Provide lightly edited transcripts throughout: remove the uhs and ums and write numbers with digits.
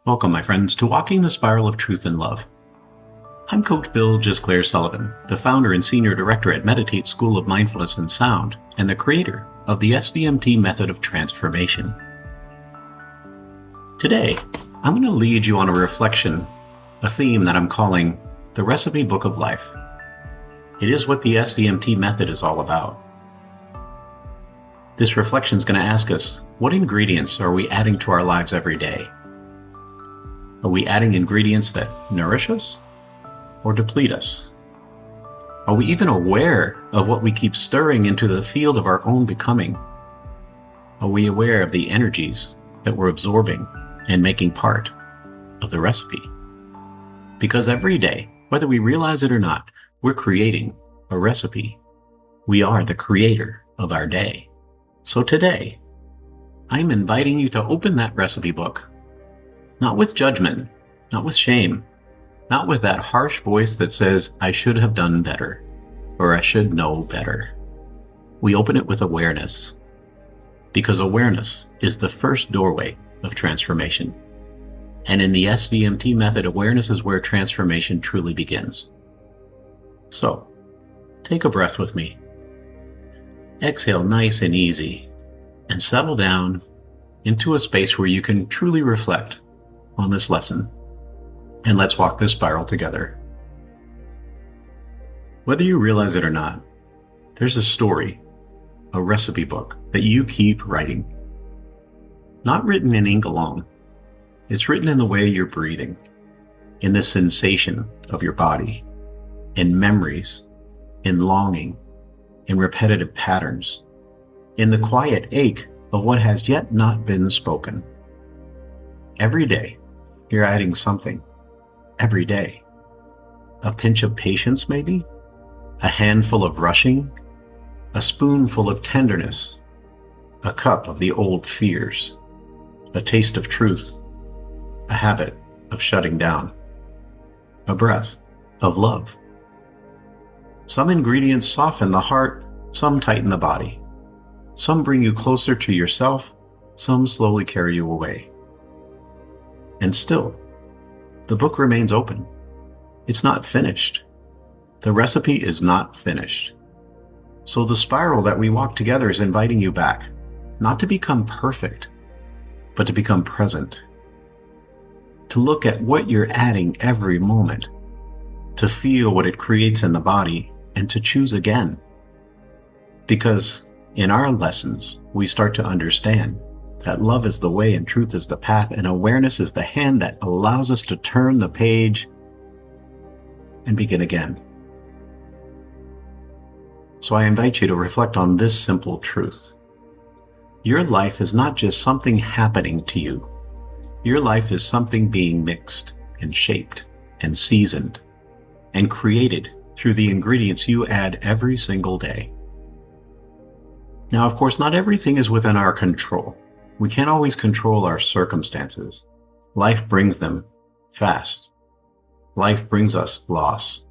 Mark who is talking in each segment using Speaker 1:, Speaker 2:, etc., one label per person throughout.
Speaker 1: Welcome, my friends, to Walking the Spiral of Truth and Love. I'm Coach Bill Gisclair-Sullivan, the founder and senior director at Meditate School of Mindfulness and Sound, and the creator of the SVMT Method of Transformation. Today, I'm going to lead you on a reflection, a theme that I'm calling the Recipe Book of Life. It is what the SVMT method is all about. This reflection is going to ask us, what ingredients are we adding to our lives every day? Are we adding ingredients that nourish us or deplete us? Are we even aware of what we keep stirring into the field of our own becoming? Are we aware of the energies that we're absorbing and making part of the recipe? Because every day, whether we realize it or not, we're creating a recipe. We are the creator of our day. So today, I'm inviting you to open that recipe book, not with judgment, not with shame, not with that harsh voice that says, I should have done better, or I should know better. We open it with awareness, because awareness is the first doorway of transformation. And in the SVMT method, awareness is where transformation truly begins. So, take a breath with me. Exhale nice and easy, and settle down into a space where you can truly reflect on this lesson. And let's walk this spiral together. Whether you realize it or not, there's a story, a recipe book that you keep writing. Not written in ink alone. It's written in the way you're breathing, in the sensation of your body, in memories, in longing, in repetitive patterns, in the quiet ache of what has yet not been spoken. Every day, you're adding something. Every day. A pinch of patience, maybe? A handful of rushing? A spoonful of tenderness? A cup of the old fears? A taste of truth? A habit of shutting down? A breath of love? Some ingredients soften the heart, some tighten the body. Some bring you closer to yourself, some slowly carry you away. And still, the book remains open. It's not finished. The recipe is not finished. So the spiral that we walk together is inviting you back, not to become perfect, but to become present. To look at what you're adding every moment, to feel what it creates in the body, and to choose again. Because in our lessons, we start to understand that love is the way and truth is the path, and awareness is the hand that allows us to turn the page and begin again. So I invite you to reflect on this simple truth. Your life is not just something happening to you. Your life is something being mixed and shaped and seasoned and created through the ingredients you add every single day. Now, of course, not everything is within our control. We can't always control our circumstances. Life brings them fast. Life brings us loss.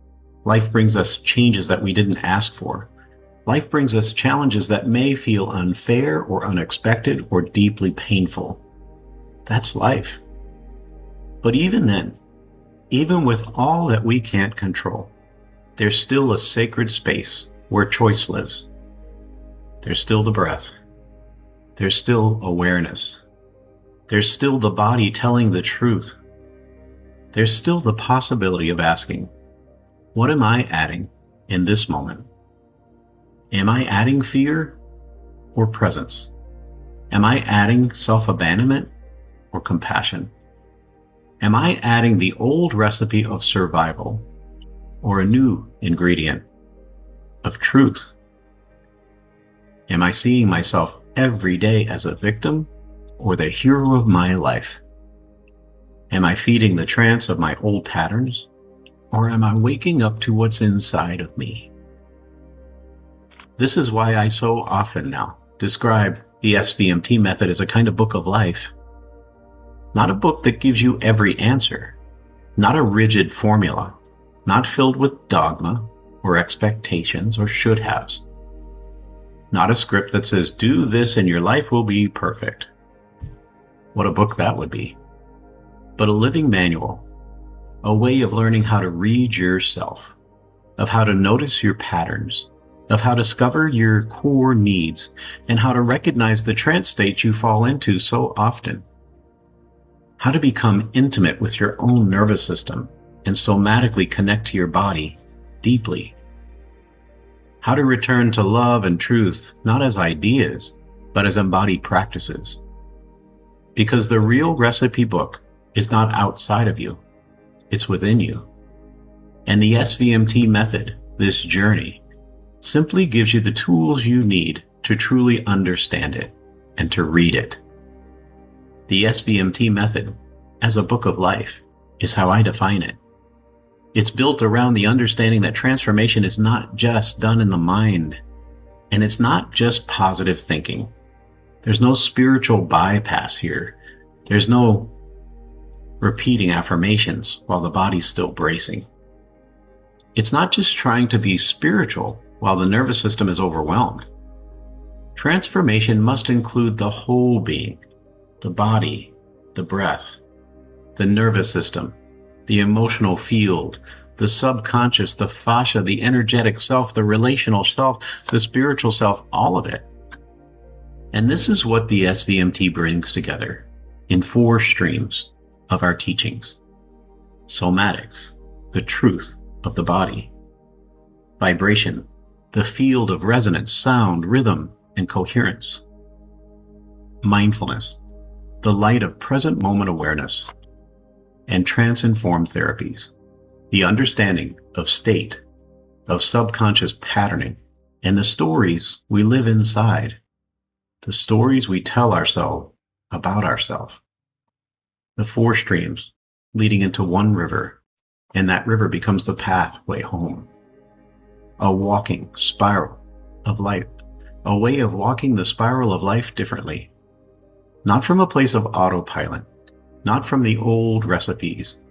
Speaker 1: Life brings us changes that we didn't ask for. Life brings us challenges that may feel unfair or unexpected or deeply painful. That's life. But even then, even with all that we can't control, there's still a sacred space where choice lives. There's still the breath. There's still awareness. There's still the body telling the truth. There's still the possibility of asking, what am I adding in this moment? Am I adding fear or presence? Am I adding self-abandonment or compassion? Am I adding the old recipe of survival or a new ingredient of truth? Am I seeing myself every day as a victim or the hero of my life? Am I feeding the trance of my old patterns, or am I waking up to what's inside of me? This is why I so often now describe the SVMT method as a kind of book of life. Not a book that gives you every answer, not a rigid formula, not filled with dogma or expectations or should-haves. Not a script that says, do this and your life will be perfect. What a book that would be. but a living manual, a way of learning how to read yourself, of how to notice your patterns, of how to discover your core needs, and how to recognize the trance states you fall into so often. How to become intimate with your own nervous system and somatically connect to your body deeply. How to return to love and truth, not as ideas, but as embodied practices. Because the real recipe book is not outside of you, it's within you. And the SVMT method, this journey, simply gives you the tools you need to truly understand it and to read it. The SVMT method, as a book of life, is how I define it. It's built around the understanding that transformation is not just done in the mind, and it's not just positive thinking. There's no spiritual bypass here. There's no repeating affirmations while the body's still bracing. It's not just trying to be spiritual while the nervous system is overwhelmed. Transformation must include the whole being, the body, the breath, the nervous system, the emotional field, the subconscious, the fascia, the energetic self, the relational self, the spiritual self, all of it. And this is what the SVMT brings together in 4 streams of our teachings. Somatics, the truth of the body. Vibration, the field of resonance, sound, rhythm, and coherence. Mindfulness, the light of present moment awareness. And trance-informed therapies, the understanding of state, of subconscious patterning, and the stories we live inside, the stories we tell ourselves about ourselves. The 4 streams leading into one river, and that river becomes the pathway home. A walking spiral of life, a way of walking the spiral of life differently, not from a place of autopilot, not from the old recipes,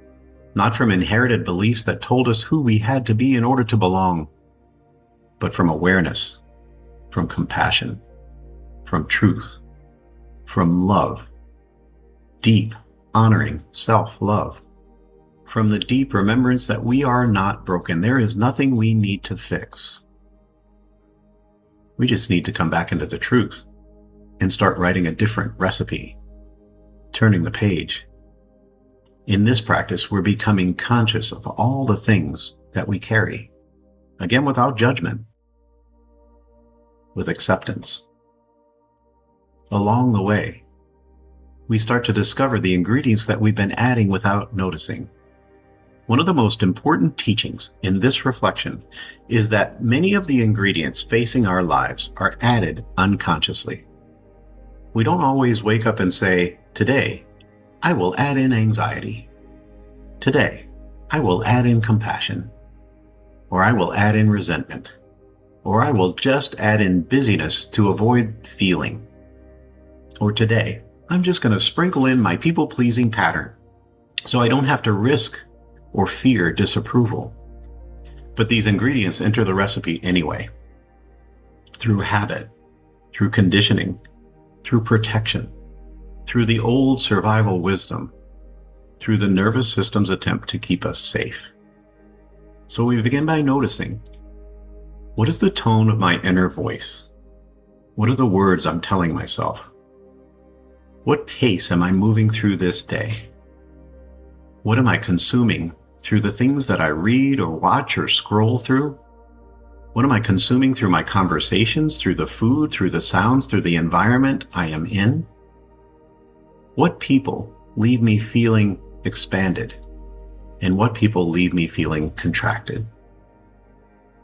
Speaker 1: not from inherited beliefs that told us who we had to be in order to belong, but from awareness, from compassion, from truth, from love, deep, honoring self-love, from the deep remembrance that we are not broken. There is nothing we need to fix. We just need to come back into the truth and start writing a different recipe. Turning the page. In this practice, we're becoming conscious of all the things that we carry, again without judgment, with acceptance. Along the way, we start to discover the ingredients that we've been adding without noticing. One of the most important teachings in this reflection is that many of the ingredients facing our lives are added unconsciously. We don't always wake up and say, today, I will add in anxiety. Today, I will add in compassion. Or I will add in resentment. Or I will just add in busyness to avoid feeling. Or today, I'm just going to sprinkle in my people-pleasing pattern so I don't have to risk or fear disapproval. But these ingredients enter the recipe anyway. Through habit, through conditioning, through protection, through the old survival wisdom, through the nervous system's attempt to keep us safe. So we begin by noticing, what is the tone of my inner voice? What are the words I'm telling myself? What pace am I moving through this day? What am I consuming through the things that I read or watch or scroll through? What am I consuming through my conversations, through the food, through the sounds, through the environment I am in? What people leave me feeling expanded, and what people leave me feeling contracted?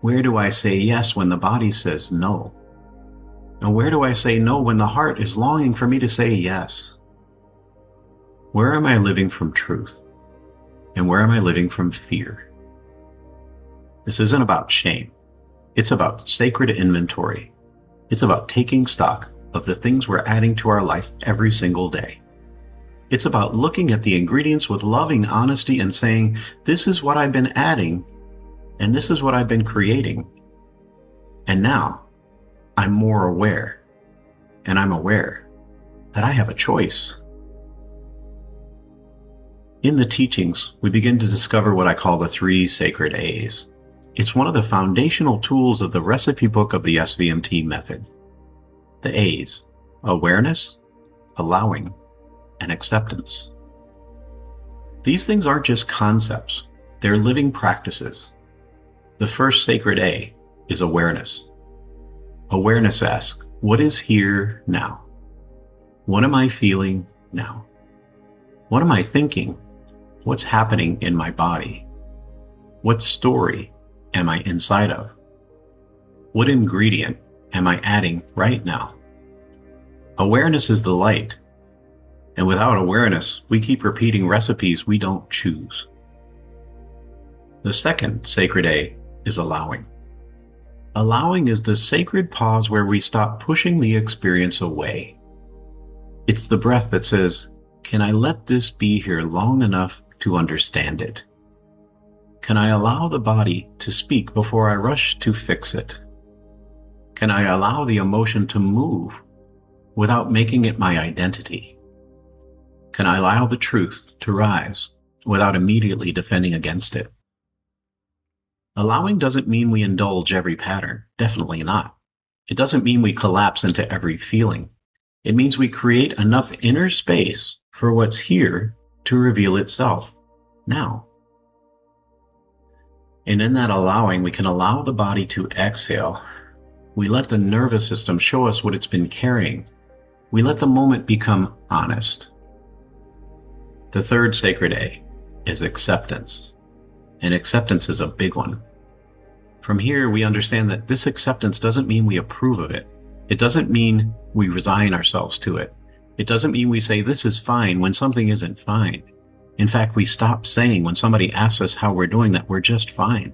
Speaker 1: Where do I say yes when the body says no? And where do I say no when the heart is longing for me to say yes? Where am I living from truth? And where am I living from fear? This isn't about shame. It's about sacred inventory. It's about taking stock of the things we're adding to our life every single day. It's about looking at the ingredients with loving honesty and saying, this is what I've been adding, and this is what I've been creating. And now, I'm more aware, and I'm aware that I have a choice. In the teachings, we begin to discover what I call the 3 sacred A's. It's one of the foundational tools of the recipe book of the SVMT method. The A's: awareness, allowing, and acceptance. These things aren't just concepts, they're living practices. The first sacred A is awareness. Awareness asks, what is here now? What am I feeling now? What am I thinking? What's happening in my body? What story am I inside of? What ingredient am I adding right now? Awareness is the light. And without awareness, we keep repeating recipes we don't choose. The second sacred A is allowing. Allowing is the sacred pause where we stop pushing the experience away. It's the breath that says, can I let this be here long enough to understand it? Can I allow the body to speak before I rush to fix it? Can I allow the emotion to move without making it my identity? Can I allow the truth to rise without immediately defending against it? Allowing doesn't mean we indulge every pattern. Definitely not. It doesn't mean we collapse into every feeling. It means we create enough inner space for what's here to reveal itself now. And in that allowing, we can allow the body to exhale. We let the nervous system show us what it's been carrying. We let the moment become honest. The third sacred A is acceptance. And acceptance is a big one. From here, we understand that this acceptance doesn't mean we approve of it. It doesn't mean we resign ourselves to it. It doesn't mean we say this is fine when something isn't fine. In fact, we stop saying when somebody asks us how we're doing that we're just fine.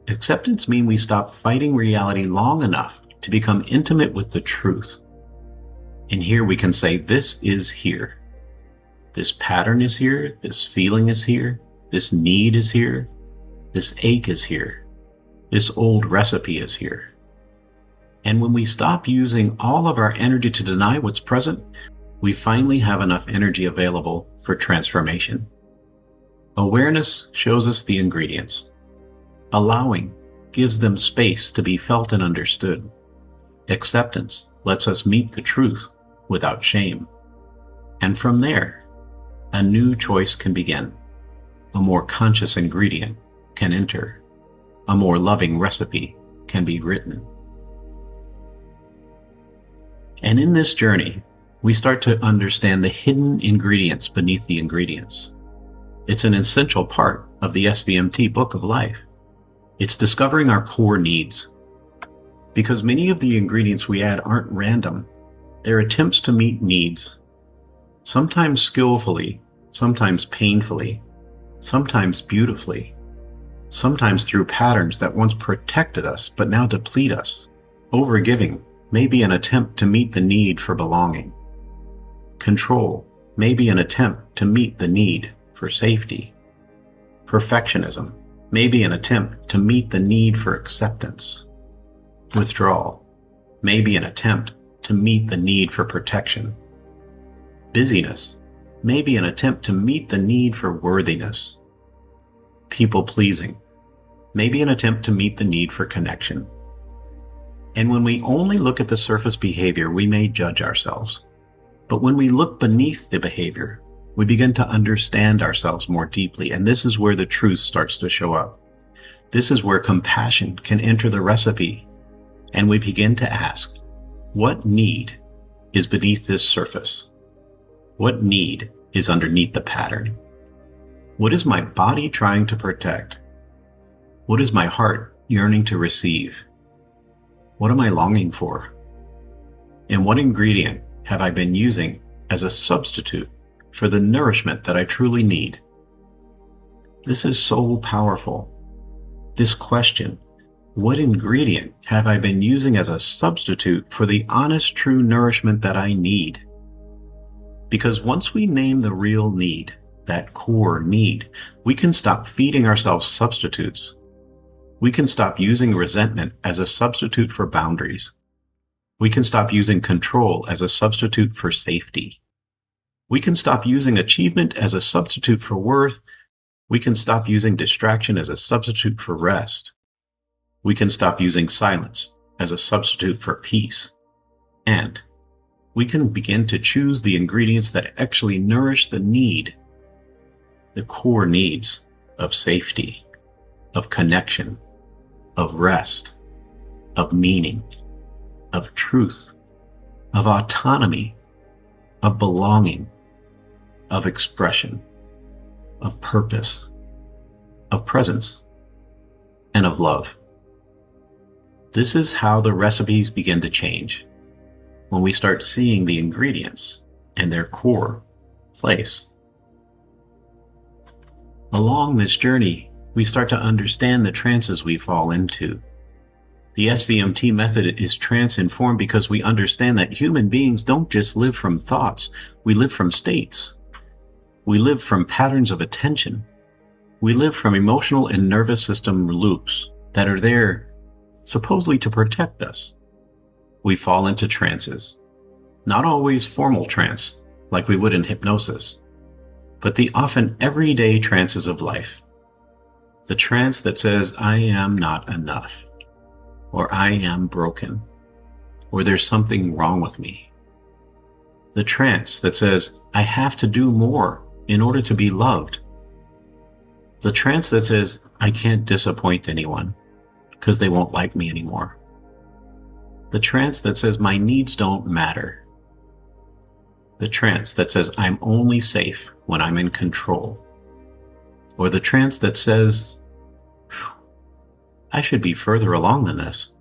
Speaker 1: Acceptance means we stop fighting reality long enough to become intimate with the truth. And here we can say this is here. This pattern is here. This feeling is here. This need is here. This ache is here. This old recipe is here. And when we stop using all of our energy to deny what's present, we finally have enough energy available for transformation. Awareness shows us the ingredients. Allowing gives them space to be felt and understood. Acceptance lets us meet the truth without shame. And from there, a new choice can begin. A more conscious ingredient can enter. A more loving recipe can be written. And in this journey, we start to understand the hidden ingredients beneath the ingredients. It's an essential part of the SVMT Book of Life. It's discovering our core needs. Because many of the ingredients we add aren't random. They're attempts to meet needs. Sometimes skillfully, sometimes painfully, sometimes beautifully, sometimes through patterns that once protected us but now deplete us. Overgiving may be an attempt to meet the need for belonging. Control may be an attempt to meet the need for safety. Perfectionism may be an attempt to meet the need for acceptance. Withdrawal may be an attempt to meet the need for protection. Busyness may be an attempt to meet the need for worthiness. People-pleasing may be an attempt to meet the need for connection. And when we only look at the surface behavior, we may judge ourselves. But when we look beneath the behavior, we begin to understand ourselves more deeply, and this is where the truth starts to show up. This is where compassion can enter the recipe, and we begin to ask, what need is beneath this surface? What need is underneath the pattern? What is my body trying to protect? What is my heart yearning to receive? What am I longing for? And what ingredient have I been using as a substitute for the nourishment that I truly need? This is so powerful. This question, what ingredient have I been using as a substitute for the honest, true nourishment that I need? Because once we name the real need, that core need, we can stop feeding ourselves substitutes. We can stop using resentment as a substitute for boundaries. We can stop using control as a substitute for safety. We can stop using achievement as a substitute for worth. We can stop using distraction as a substitute for rest. We can stop using silence as a substitute for peace. And we can begin to choose the ingredients that actually nourish the core needs of safety, of connection, of rest, of meaning, of truth, of autonomy, of belonging, of expression, of purpose, of presence, and of love. This is how the recipes begin to change, when we start seeing the ingredients and their core place. Along this journey, we start to understand the trances we fall into. The SVMT method is trance-informed because we understand that human beings don't just live from thoughts, we live from states. We live from patterns of attention. We live from emotional and nervous system loops that are there supposedly to protect us. We fall into trances, not always formal trance like we would in hypnosis, but the often everyday trances of life. The trance that says, I am not enough, or I am broken, or there's something wrong with me. The trance that says, I have to do more in order to be loved. The trance that says, I can't disappoint anyone because they won't like me anymore. The trance that says, my needs don't matter. The trance that says, I'm only safe when I'm in control. Or the trance that says, I should be further along than this.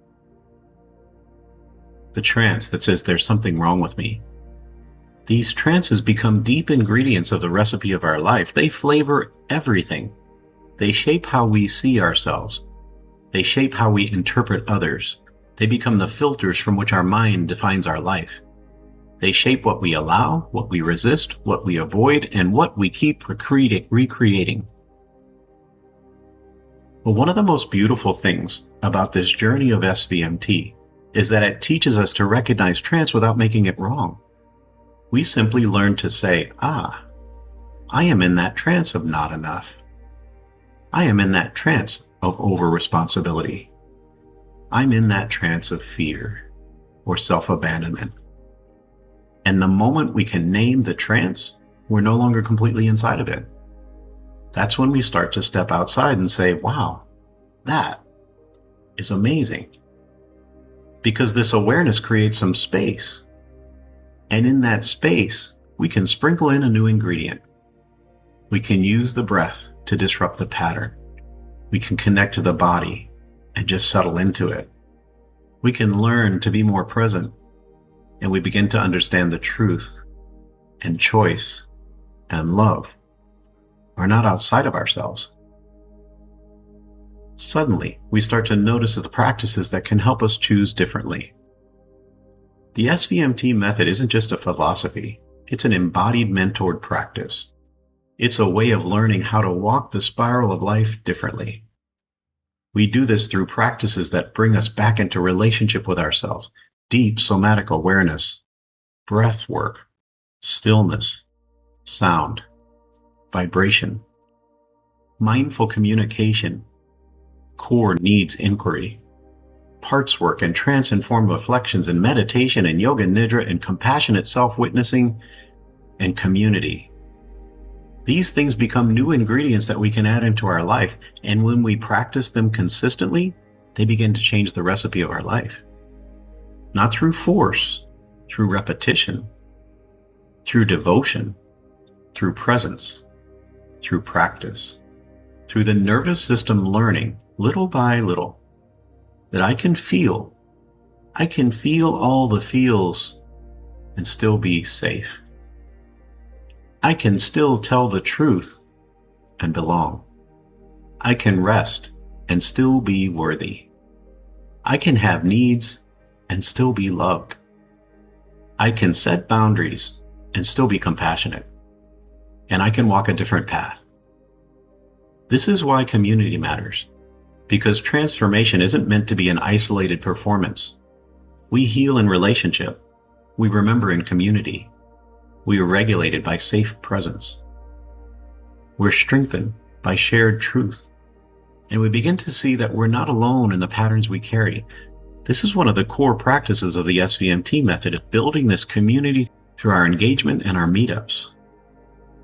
Speaker 1: The trance that says, there's something wrong with me. These trances become deep ingredients of the recipe of our life. They flavor everything. They shape how we see ourselves. They shape how we interpret others. They become the filters from which our mind defines our life. They shape what we allow, what we resist, what we avoid, and what we keep recreating. But one of the most beautiful things about this journey of SVMT is that it teaches us to recognize trance without making it wrong. We simply learn to say, I am in that trance of not enough. I am in that trance of over-responsibility. I'm in that trance of fear or self-abandonment. And the moment we can name the trance, we're no longer completely inside of it. That's when we start to step outside and say, wow, that is amazing. Because this awareness creates some space. And in that space, we can sprinkle in a new ingredient. We can use the breath to disrupt the pattern. We can connect to the body and just settle into it. We can learn to be more present, and we begin to understand the truth and choice and love are not outside of ourselves. Suddenly, we start to notice the practices that can help us choose differently. The SVMT method isn't just a philosophy, it's an embodied mentored practice. It's a way of learning how to walk the spiral of life differently. We do this through practices that bring us back into relationship with ourselves, deep somatic awareness, breath work, stillness, sound, vibration, mindful communication, core needs inquiry, parts work and trance-informed reflections and meditation and yoga nidra and compassionate self-witnessing and community. These things become new ingredients that we can add into our life, and when we practice them consistently, they begin to change the recipe of our life. Not through force, through repetition, through devotion, through presence, through practice, through the nervous system learning, little by little, that I can feel all the feels and still be safe. I can still tell the truth and belong. I can rest and still be worthy. I can have needs and still be loved. I can set boundaries and still be compassionate. And I can walk a different path. This is why community matters, because transformation isn't meant to be an isolated performance. We heal in relationship. We remember in community. We are regulated by safe presence. We're strengthened by shared truth. And we begin to see that we're not alone in the patterns we carry. This is one of the core practices of the SVMT method of building this community through our engagement and our meetups.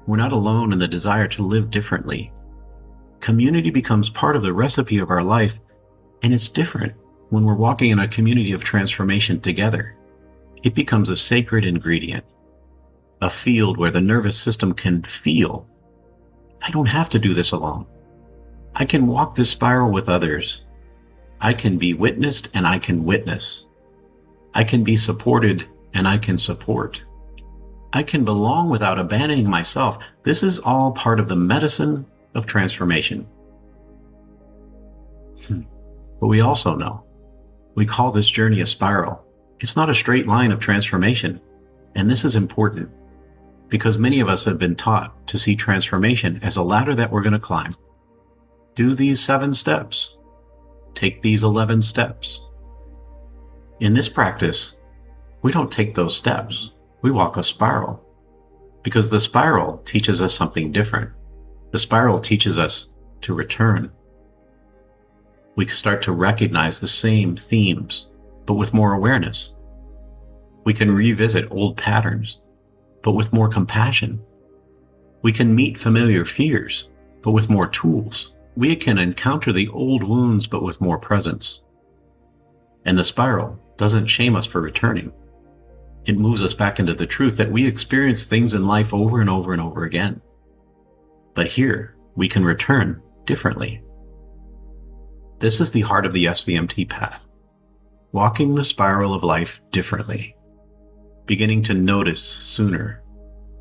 Speaker 1: We're not alone in the desire to live differently. Community becomes part of the recipe of our life, and it's different when we're walking in a community of transformation together. It becomes a sacred ingredient, a field where the nervous system can feel, I don't have to do this alone. I can walk this spiral with others. I can be witnessed and I can witness. I can be supported and I can support. I can belong without abandoning myself. This is all part of the medicine of transformation. But we also know, we call this journey a spiral. It's not a straight line of transformation. And this is important because many of us have been taught to see transformation as a ladder that we're going to climb. Do these 7 steps. Take these 11 steps. In this practice, we don't take those steps. We walk a spiral because the spiral teaches us something different. The spiral teaches us to return. We can start to recognize the same themes, but with more awareness. We can revisit old patterns, but with more compassion. We can meet familiar fears, but with more tools. We can encounter the old wounds, but with more presence. And the spiral doesn't shame us for returning. It moves us back into the truth that we experience things in life over and over and over again. But here, we can return differently. This is the heart of the SVMT path. Walking the spiral of life differently. Beginning to notice sooner.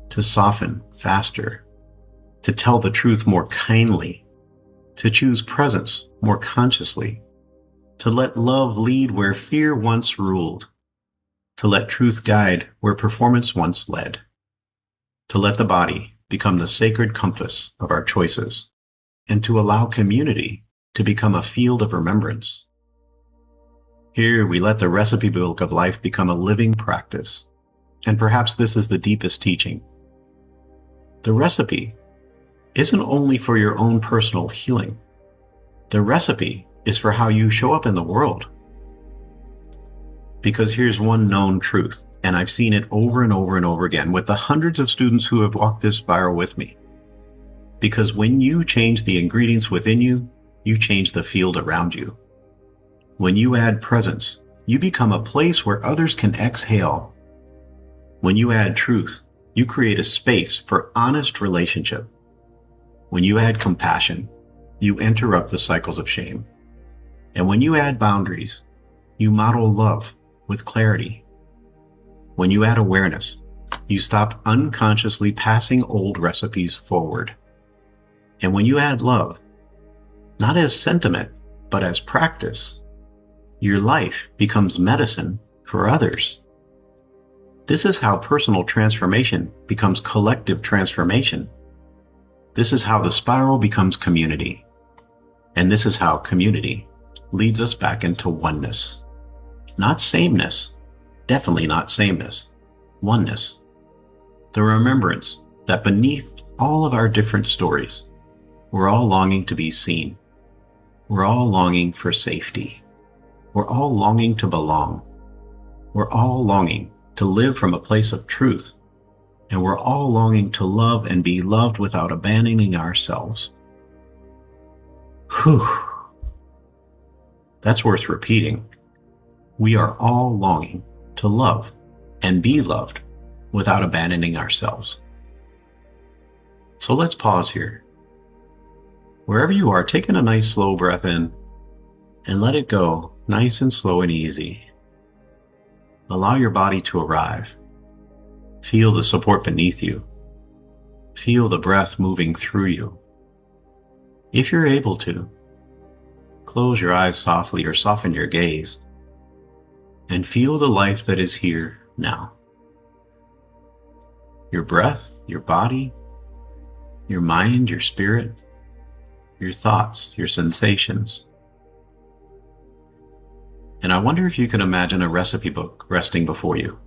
Speaker 1: To soften faster. To tell the truth more kindly. To choose presence more consciously. To let love lead where fear once ruled. To let truth guide where performance once led. To let the body become the sacred compass of our choices. And to allow community to become a field of remembrance. Here we let the recipe book of life become a living practice. And perhaps this is the deepest teaching. The recipe isn't only for your own personal healing. The recipe is for how you show up in the world. Because here's one known truth, and I've seen it over and over and over again with the hundreds of students who have walked this spiral with me. Because when you change the ingredients within you, you change the field around you. When you add presence, you become a place where others can exhale. When you add truth, you create a space for honest relationship. When you add compassion, you interrupt the cycles of shame. And when you add boundaries, you model love with clarity. When you add awareness, you stop unconsciously passing old recipes forward. And when you add love, not as sentiment, but as practice, your life becomes medicine for others. This is how personal transformation becomes collective transformation. This is how the spiral becomes community. And this is how community leads us back into oneness. Not sameness, definitely not sameness, oneness. The remembrance that beneath all of our different stories, we're all longing to be seen. We're all longing for safety. We're all longing to belong. We're all longing to live from a place of truth. And we're all longing to love and be loved without abandoning ourselves. Whew. That's worth repeating. We are all longing to love and be loved without abandoning ourselves. So let's pause here. Wherever you are, take in a nice slow breath in and let it go nice and slow and easy. Allow your body to arrive. Feel the support beneath you. Feel the breath moving through you. If you're able to, close your eyes softly or soften your gaze and feel the life that is here now. Your breath, your body, your mind, your spirit, your thoughts, your sensations. And I wonder if you can imagine a recipe book resting before you.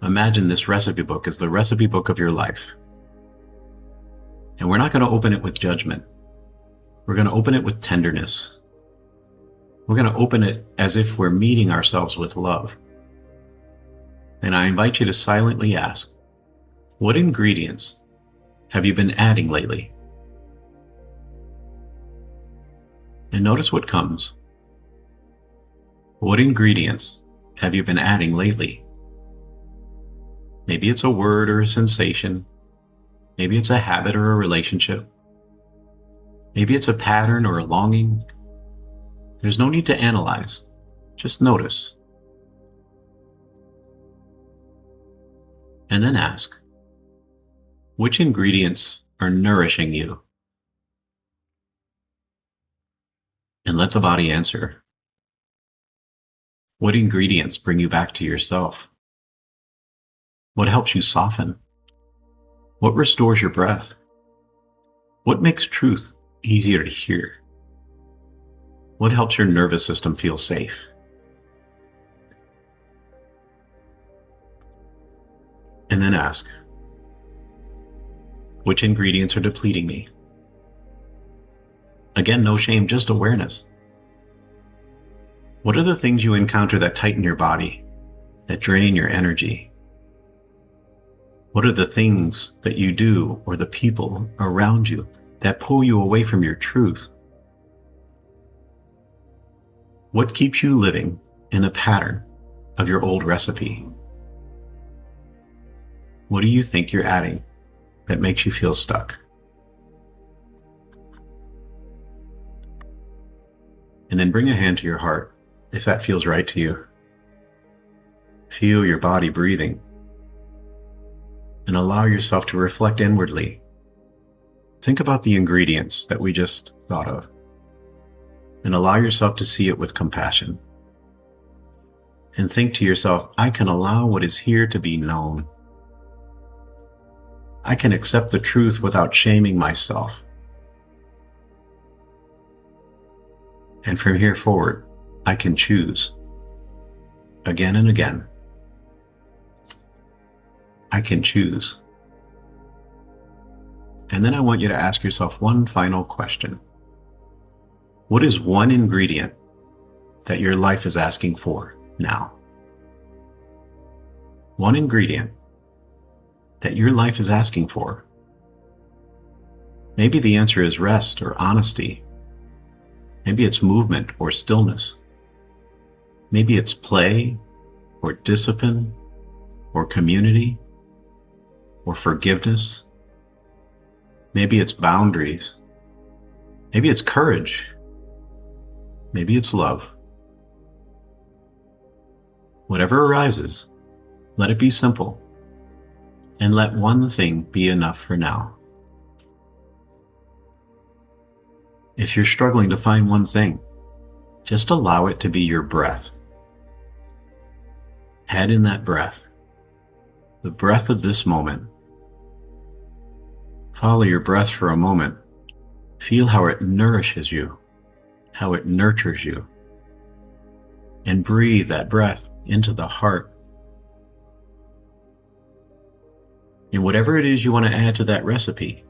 Speaker 1: Imagine this recipe book is the recipe book of your life. And we're not going to open it with judgment. We're going to open it with tenderness. We're going to open it as if we're meeting ourselves with love. And I invite you to silently ask, what ingredients have you been adding lately? And notice what comes. What ingredients have you been adding lately? Maybe it's a word or a sensation. Maybe it's a habit or a relationship. Maybe it's a pattern or a longing. There's no need to analyze. Just notice. And then ask, which ingredients are nourishing you? And let the body answer. What ingredients bring you back to yourself? What helps you soften? What restores your breath? What makes truth easier to hear? What helps your nervous system feel safe? And then ask, which ingredients are depleting me? Again, no shame, just awareness. What are the things you encounter that tighten your body, that drain your energy? What are the things that you do or the people around you that pull you away from your truth? What keeps you living in a pattern of your old recipe? What do you think you're adding that makes you feel stuck? And then bring a hand to your heart, if that feels right to you. Feel your body breathing. And allow yourself to reflect inwardly. Think about the ingredients that we just thought of. And allow yourself to see it with compassion. And think to yourself, I can allow what is here to be known. I can accept the truth without shaming myself. And from here forward, I can choose. Again and again. I can choose. And then I want you to ask yourself one final question. What is one ingredient that your life is asking for now? One ingredient that your life is asking for. Maybe the answer is rest or honesty. Maybe it's movement or stillness. Maybe it's play or discipline or community or forgiveness. Maybe it's boundaries. Maybe it's courage. Maybe it's love. Whatever arises, let it be simple, and let one thing be enough for now. If you're struggling to find one thing, just allow it to be your breath. Add in that breath, the breath of this moment. Follow your breath for a moment. Feel how it nourishes you, how it nurtures you. And breathe that breath into the heart. And whatever it is you want to add to that recipe,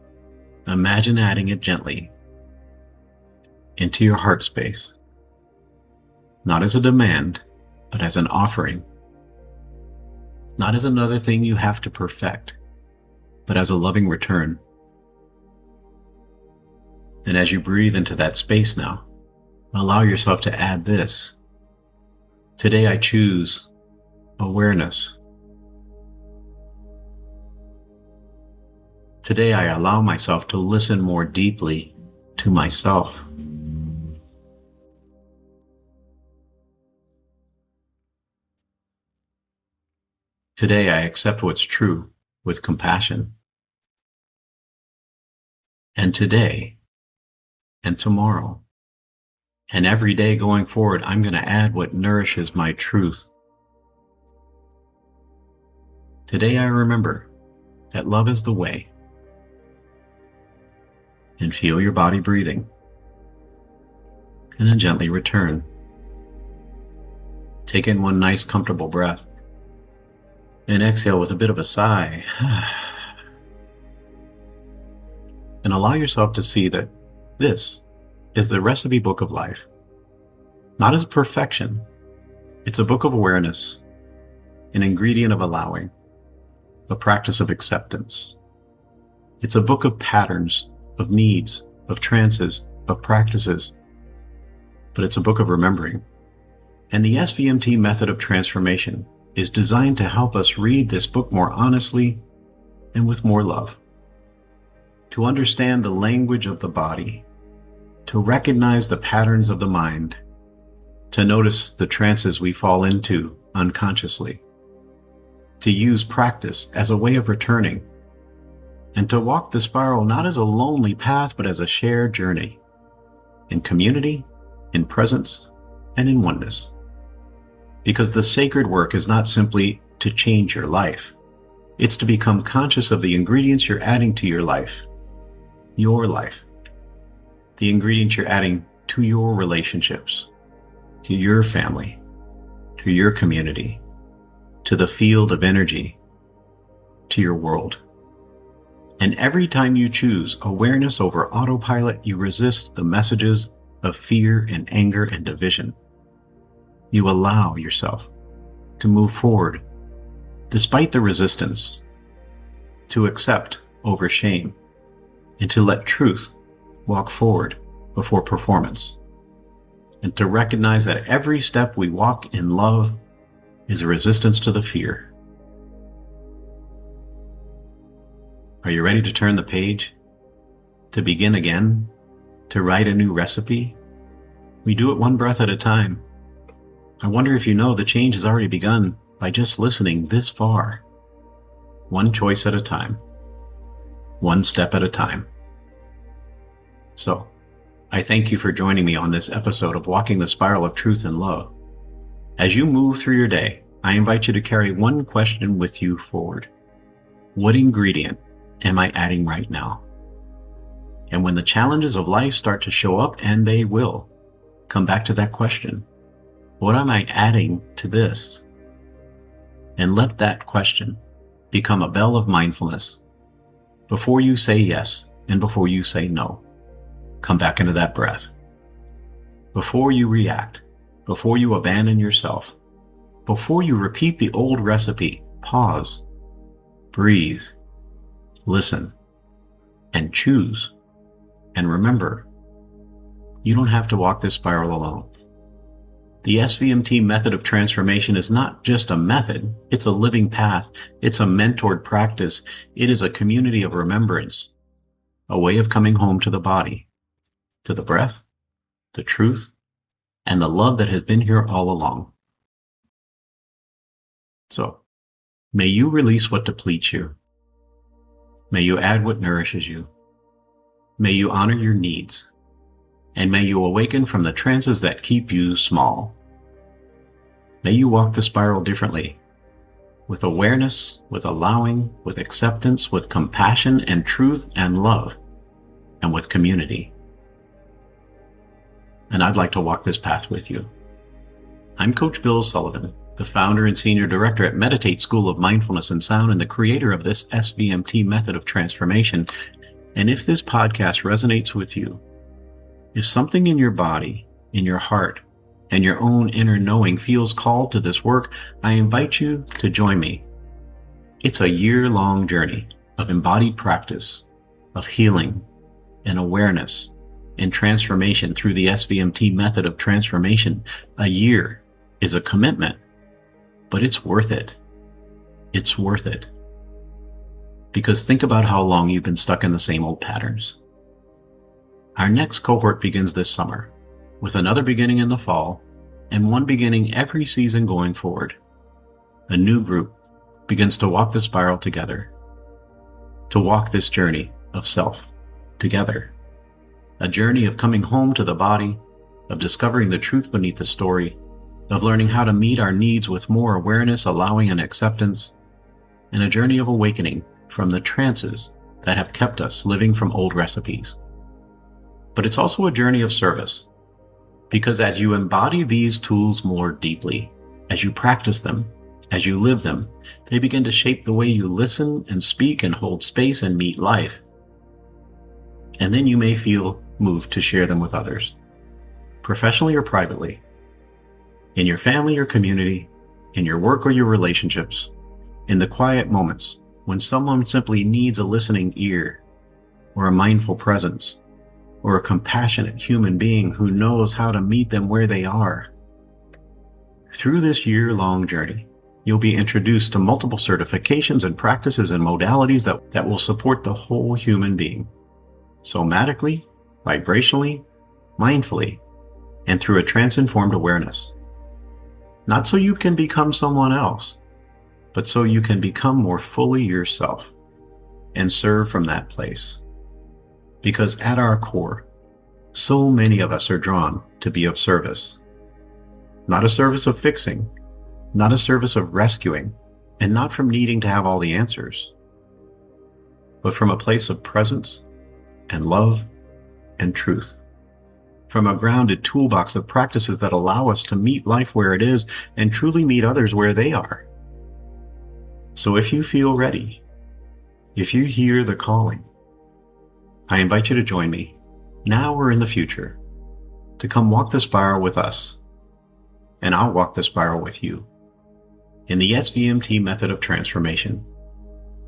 Speaker 1: imagine adding it gently into your heart space. Not as a demand, but as an offering. Not as another thing you have to perfect, but as a loving return. And as you breathe into that space now, allow yourself to add this. Today I choose awareness. Today I allow myself to listen more deeply to myself. Today I accept what's true with compassion. And today and tomorrow and every day going forward, I'm going to add what nourishes my truth. Today I remember that love is the way. And feel your body breathing. And then gently return. Take in one nice comfortable breath. And exhale with a bit of a sigh. And allow yourself to see that this is the recipe book of life. Not as perfection. It's a book of awareness, an ingredient of allowing, a practice of acceptance. It's a book of patterns, of needs, of trances, of practices. But it's a book of remembering. And the SVMT Method of Transformation is designed to help us read this book more honestly and with more love. To understand the language of the body, to recognize the patterns of the mind, to notice the trances we fall into unconsciously, to use practice as a way of returning, and to walk the spiral not as a lonely path, but as a shared journey, in community, in presence, and in oneness. Because the sacred work is not simply to change your life. It's to become conscious of the ingredients you're adding to your life. Your life. The ingredients you're adding to your relationships, to your family, to your community, to the field of energy, to your world. And every time you choose awareness over autopilot, you resist the messages of fear and anger and division. You allow yourself to move forward despite the resistance, to accept over shame, and to let truth walk forward before performance, and to recognize that every step we walk in love is a resistance to the fear. Are you ready to turn the page? To begin again? To write a new recipe? We do it one breath at a time. I wonder if you know the change has already begun by just listening this far. One choice at a time. One step at a time. So, I thank you for joining me on this episode of Walking the Spiral of Truth and Love. As you move through your day, I invite you to carry one question with you forward. What ingredient am I adding right now? And when the challenges of life start to show up, and they will, come back to that question. What am I adding to this? And let that question become a bell of mindfulness. Before you say yes and before you say no, come back into that breath. Before you react, before you abandon yourself, before you repeat the old recipe, pause, breathe, listen, and choose. And remember, you don't have to walk this spiral alone. The SVMT Method of Transformation is not just a method, it's a living path. It's a mentored practice. It is a community of remembrance, a way of coming home to the body, to the breath, the truth, and the love that has been here all along. So, may you release what depletes you. May you add what nourishes you. May you honor your needs. And may you awaken from the trances that keep you small. May you walk the spiral differently, with awareness, with allowing, with acceptance, with compassion and truth and love, and with community. And I'd like to walk this path with you. I'm Coach Bill Sullivan, the founder and senior director at Meditate School of Mindfulness and Sound and the creator of this SVMT Method of Transformation. And if this podcast resonates with you, if something in your body, in your heart, and your own inner knowing feels called to this work, I invite you to join me. It's a year-long journey of embodied practice, of healing and awareness and transformation through the SVMT Method of Transformation. A year is a commitment, but it's worth it. It's worth it. Because think about how long you've been stuck in the same old patterns. Our next cohort begins this summer, with another beginning in the fall, and one beginning every season going forward. A new group begins to walk the spiral together, to walk this journey of self together. A journey of coming home to the body, of discovering the truth beneath the story, of learning how to meet our needs with more awareness, allowing, and acceptance, and a journey of awakening from the trances that have kept us living from old recipes. But it's also a journey of service, because as you embody these tools more deeply, as you practice them, As you live them, they begin to shape the way you listen and speak and hold space and meet life. And then you may feel moved to share them with others, professionally or privately, in your family or community, in your work or your relationships, in the quiet moments when someone simply needs a listening ear, or a mindful presence, or a compassionate human being who knows how to meet them where they are. Through this year-long journey, you'll be introduced to multiple certifications and practices and modalities that will support the whole human being, somatically, vibrationally, mindfully, and through a trance-informed awareness. Not so you can become someone else, but so you can become more fully yourself and serve from that place. Because at our core, so many of us are drawn to be of service. Not a service of fixing, not a service of rescuing, and not from needing to have all the answers, but from a place of presence and love and truth. From a grounded toolbox of practices that allow us to meet life where it is and truly meet others where they are. So if you feel ready, if you hear the calling, I invite you to join me, now or in the future, to come walk the spiral with us, and I'll walk the spiral with you. In the SVMT Method of Transformation,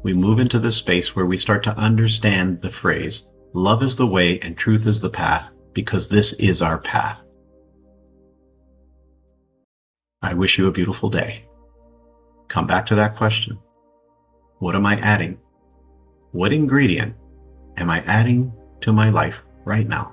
Speaker 1: we move into this space where we start to understand the phrase, love is the way and truth is the path, because this is our path. I wish you a beautiful day. Come back to that question. What am I adding? What ingredient am I adding to my life right now?